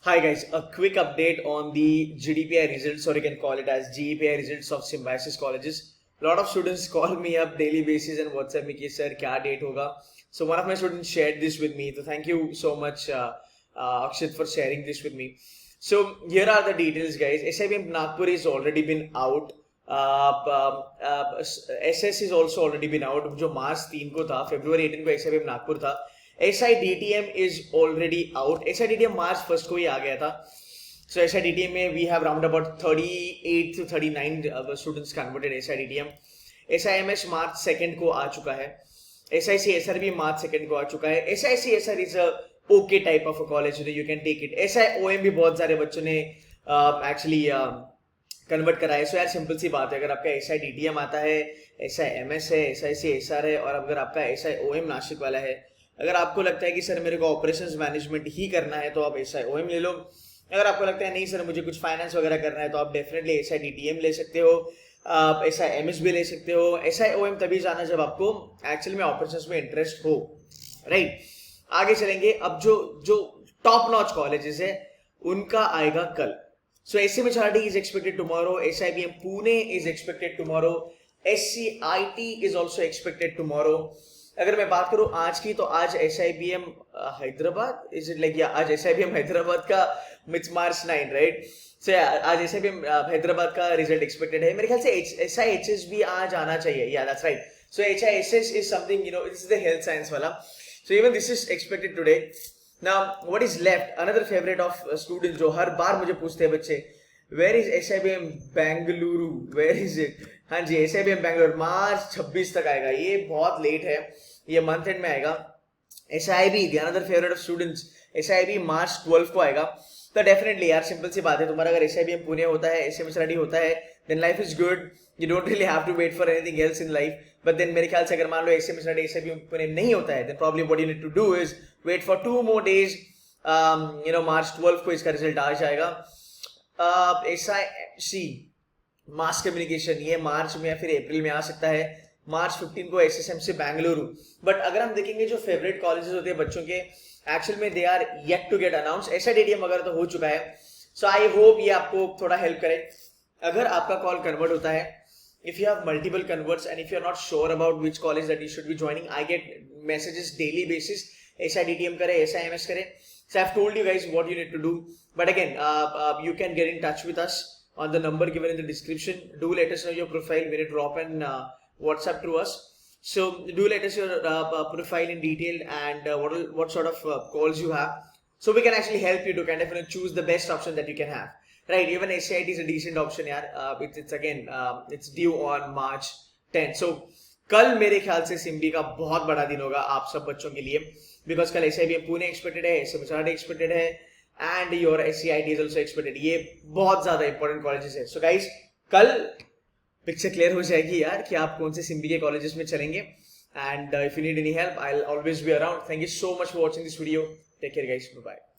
Hi guys, a quick update on the GDPI results, or you can call it as GEPI results of Symbiosis colleges. A lot of students call me up daily basis and WhatsApp me कि sir क्या date होगा. So one of my students shared this with me. So thank you so much Akshit for sharing this with me. So here are the details guys. SIBM Nagpur is already been out. SS is also already been out. जो मार्च 3 को था, February 18 को SIBM Nagpur था. SIDTM is already out. SIDTM मार्च 1 को ही आ गया था. So SIDTM में we have round about 38 to 39 students converted SIDTM. SIMS मार्च 2 को आ चुका है. SICSR भी मार्च 2 को आ चुका है. SICSR is a okay type of a college, you can take it. SIOM भी बहुत सारे बच्चों ने actually कन्वर्ट करा है. सो यार सिंपल सी बात है, अगर आपका SIDTM आता है, SIMS है, SICSR है और अगर आपका SIOM नासिक वाला है, अगर आपको लगता है कि सर मेरे को ऑपरेशंस मैनेजमेंट ही करना है तो आप SIOM ले लो. अगर आपको लगता है नहीं सर मुझे कुछ फाइनेंस वगैरह करना है तो आप डेफिनेटली SIDTM ले सकते हो, आप SIMS भी ले सकते हो. SIOM तभी जाना जब आपको एक्चुअल में ऑपरेशंस में इंटरेस्ट हो, राइट. आगे चलेंगे. अब जो टॉप नॉच कॉलेजेस है उनका आएगा कल. So SMHRD is expected tomorrow, SIBM Pune is expected tomorrow, SCIT is also expected tomorrow. अगर मैं बात करूं आज की तो आज SIBM Hyderabad is it like या आज SIBM हैदराबाद का मिट्स मार्च 9 राइट. सो आज SIBM हैदराबाद का रिजल्ट एक्सपेक्टेड है. मेरे ख्याल से SIHS भी आज आना चाहिए. Yeah that's right. So HISS is something it's the health science वाला. So even this is expected today. Now, what is left? Another favorite of students जो हर बार मुझे पूछते हैं बच्चे, where is SIBM Bengaluru? Where is it? हाँ जी, SIBM Bangalore मार्च 26 तक आएगा. ये बहुत लेट है, ये मंथ एंड में आएगा. SIB, the another favorite of students, SIB मार्च 12 को आएगा. तो डेफिनेटली यार सिंपल सी बात है, तुम्हारा अगर SIBM पुणे होता है, SMHRD होता है, then life is good. You don't really have to wait for anything else in life. But then मेरे ख्याल से अगर मान लो SMHRD SIBM पुणे नहीं होता है, then probably what you need to do is wait for 2 more days. मार्च 12 को इसका रिजल्ट आ जाएगा. SIMC मास कम्युनिकेशन ये मार्च में या फिर अप्रैल में आ सकता है. मार्च 15 को SSMC बेंगलुरु. बट अगर हम देखेंगे जो फेवरेट कॉलेजेस होते हैं बच्चों के, एक्चुअल में they are yet to get announce. SIDTM वगैरह तो हो चुका है. सो आई होप ये आपको थोड़ा हेल्प करे. अगर आपका कॉल कन्वर्ट होता है, if you have multiple converts and if you're not sure about which college that you should be joining, I get messages daily basis. SIDTM करे, SIMS करे. So I've told you guys what you need to do. But again, you can get in touch with us on the number given in the description. Do let us know your profile. When you drop an WhatsApp to us. So do let us your profile in detail and what sort of calls you have. So we can actually help you to kind of choose the best option that you can have. Right, even SCIT is a decent option यार. It's again it's due on March 10. So कल मेरे ख्याल से सिम्बी का बहुत बड़ा दिन होगा आप सब बच्चों के लिए, बिकॉज कल SIBM पुणे एक्सपेक्टेड है, SMHRD एक्सपेक्टेड है and your SCIT is also expected. ये बहुत ज्यादा इंपॉर्टेंट कॉलेजेस है. सो गाइस कल पिक्चर क्लियर हो जाएगी यार कि आप कौन से सिम्बी के कॉलेजेस में चलेंगे. And if you need any help I will always be around. Thank you so much for watching this video. Take care guys. Bye.